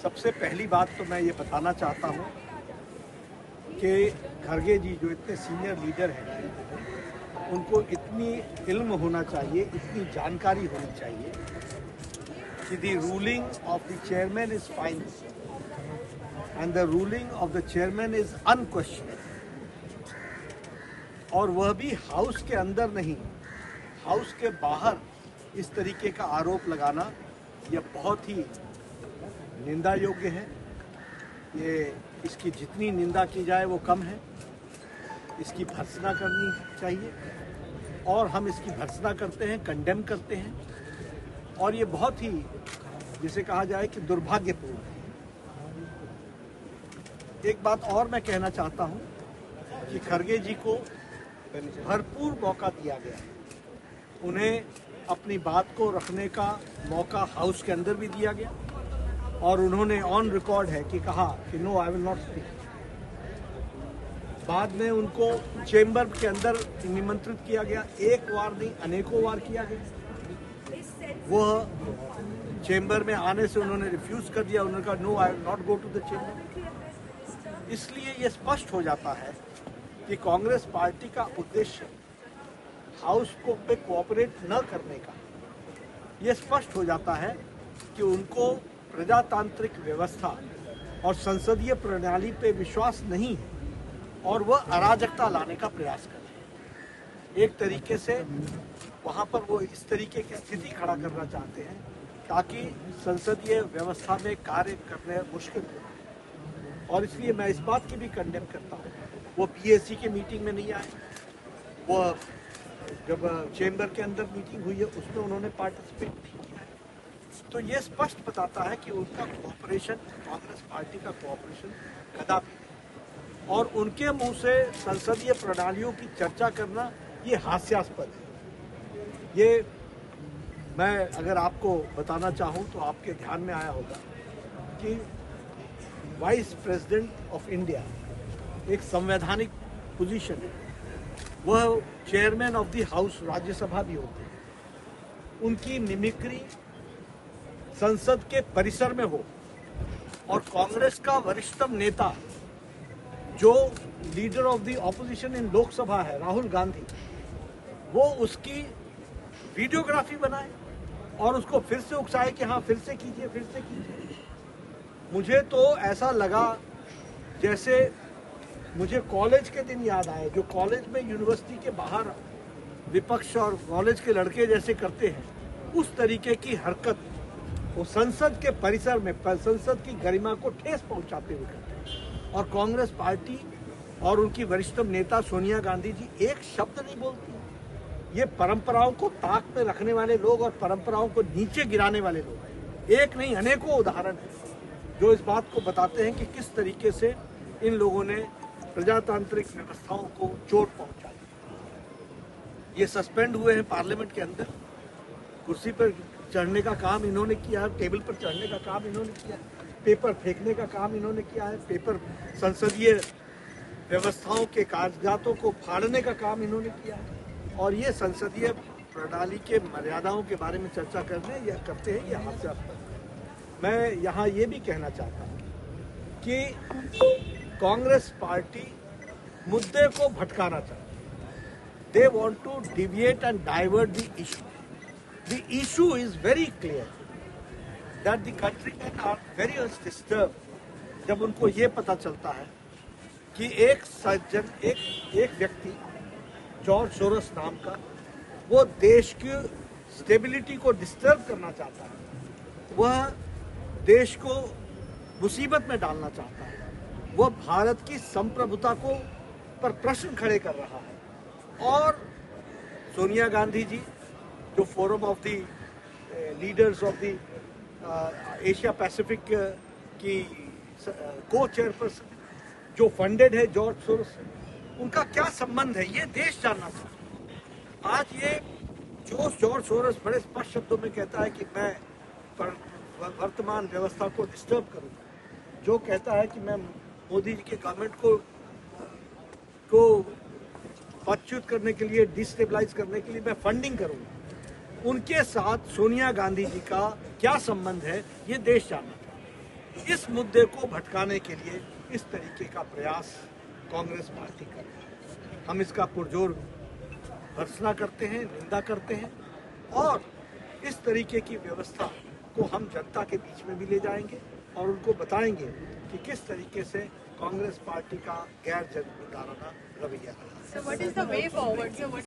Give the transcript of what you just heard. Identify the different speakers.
Speaker 1: सबसे पहली बात तो मैं ये बताना चाहता हूँ कि खड़गे जी जो इतने सीनियर लीडर हैं, उनको इतनी इल्म होना चाहिए, इतनी जानकारी होनी चाहिए कि the ruling of the chairman is final and the ruling of the chairman is unquestionable. और वह भी हाउस के अंदर नहीं, हाउस के बाहर इस तरीके का आरोप लगाना यह बहुत ही निंदा योग्य है। ये इसकी जितनी निंदा की जाए वो कम है। इसकी भर्त्सना करनी चाहिए और हम इसकी भर्त्सना करते हैं, कंडेम करते हैं। और ये बहुत ही, जिसे कहा जाए कि दुर्भाग्यपूर्ण है। एक बात और मैं कहना चाहता हूँ कि खड़गे जी को भरपूर मौका दिया गया। उन्हें अपनी बात को रखने का मौका हाउस के अंदर भी दिया गया और उन्होंने ऑन रिकॉर्ड है कि कहा कि no, I will not speak. बाद में उनको चेंबर के अंदर निमंत्रित किया गया, एक बार नहीं अनेकों बार किया गया। वह चेंबर में आने से उन्होंने रिफ्यूज कर दिया। उन्होंने कहा no, I will not go to the chamber. इसलिए ये स्पष्ट हो जाता है कि कांग्रेस पार्टी का उद्देश्य हाउस को पे कोऑपरेट न करने का, ये स्पष्ट हो जाता है कि उनको प्रजातांत्रिक व्यवस्था और संसदीय प्रणाली पे विश्वास नहीं है और वह अराजकता लाने का प्रयास कर रहे हैं। एक तरीके से वहाँ पर वो इस तरीके की स्थिति खड़ा करना चाहते हैं ताकि संसदीय व्यवस्था में कार्य करने मुश्किल हो। और इसलिए मैं इस बात की भी कंडेम करता हूँ, वो पीएससी की मीटिंग में नहीं आए। वो जब चेंबर के अंदर मीटिंग हुई है उसमें उन्होंने पार्टिसिपेट नहीं किया है। तो ये स्पष्ट बताता है कि उनका कोऑपरेशन, कांग्रेस पार्टी का कोऑपरेशन कदापि नहीं। और उनके मुंह से संसदीय प्रणालियों की चर्चा करना ये हास्यास्पद है। ये मैं अगर आपको बताना चाहूँ तो आपके ध्यान में आया होगा कि वाइस प्रेसिडेंट ऑफ इंडिया एक संवैधानिक पोजीशन है, वह chairman of the house Rajya Sabha भी होते हैं। उनकी मिमिक्री संसद के परिसर में हो और कांग्रेस का वरिष्ठतम नेता जो लीडर ऑफ द ऑपोजिशन इन लोकसभा है, राहुल गांधी, वो उसकी वीडियोग्राफी बनाए और उसको फिर से उकसाए कि हाँ फिर से कीजिए, फिर से कीजिए। मुझे तो ऐसा लगा जैसे मुझे कॉलेज के दिन याद आए, जो कॉलेज में यूनिवर्सिटी के बाहर विपक्ष और कॉलेज के लड़के जैसे करते हैं, उस तरीके की हरकत वो संसद के परिसर में संसद की गरिमा को ठेस पहुंचाते हुए करते हैं। और कांग्रेस पार्टी और उनकी वरिष्ठतम नेता सोनिया गांधी जी एक शब्द नहीं बोलती। ये परंपराओं को ताक में रखने वाले लोग और परंपराओं को नीचे गिराने वाले लोग, एक नहीं अनेकों उदाहरण हैं जो इस बात को बताते हैं कि किस तरीके से इन लोगों ने प्रजातांत्रिक व्यवस्थाओं को चोट पहुंचाई। ये सस्पेंड हुए हैं पार्लियामेंट के अंदर, कुर्सी पर चढ़ने का काम इन्होंने किया, टेबल पर चढ़ने का काम इन्होंने किया, पेपर फेंकने का काम इन्होंने किया है, पेपर संसदीय व्यवस्थाओं के कागजातों को फाड़ने का काम इन्होंने किया है। और ये संसदीय प्रणाली के मर्यादाओं के बारे में चर्चा करने या करते हैं, ये हास्यास्पद है। मैं यहाँ ये भी कहना चाहता हूँ कि कांग्रेस पार्टी मुद्दे को भटकाना चाहती है। They want to deviate and divert the issue. The issue is very clear that the countryman are very disturbed जब उनको ये पता चलता है कि एक सज्जन, एक व्यक्ति जॉर्ज सोरोस नाम का, वो देश की स्टेबिलिटी को डिस्टर्ब करना चाहता है, वह देश को मुसीबत में डालना चाहता है, वह भारत की संप्रभुता को पर प्रश्न खड़े कर रहा है। और सोनिया गांधी जी जो forum of the leaders of the Asia Pacific की को चेयरपर्सन, जो फंडेड है जॉर्ज सोरोस, उनका क्या संबंध है ये देश जानना चाहता है। आज ये जो जॉर्ज सोरोस बड़े स्पष्ट शब्दों में कहता है कि मैं वर्तमान व्यवस्था को डिस्टर्ब करूंगा, जो कहता है कि मैं मोदी जी के गवर्नमेंट को पदच्युत करने के लिए, डिस्टेबलाइज करने के लिए मैं फंडिंग करूंगा, उनके साथ सोनिया गांधी जी का क्या संबंध है ये देश जानना चाहता है। इस मुद्दे को भटकाने के लिए इस तरीके का प्रयास कांग्रेस पार्टी कर रही है। हम इसका पुरजोर भर्त्सना करते हैं, निंदा करते हैं और इस तरीके की व्यवस्था को हम जनता के बीच में भी ले जाएंगे और उनको बताएंगे कि किस तरीके से कांग्रेस पार्टी का गैर जनताना रवैया है।
Speaker 2: So what is the way forward? So what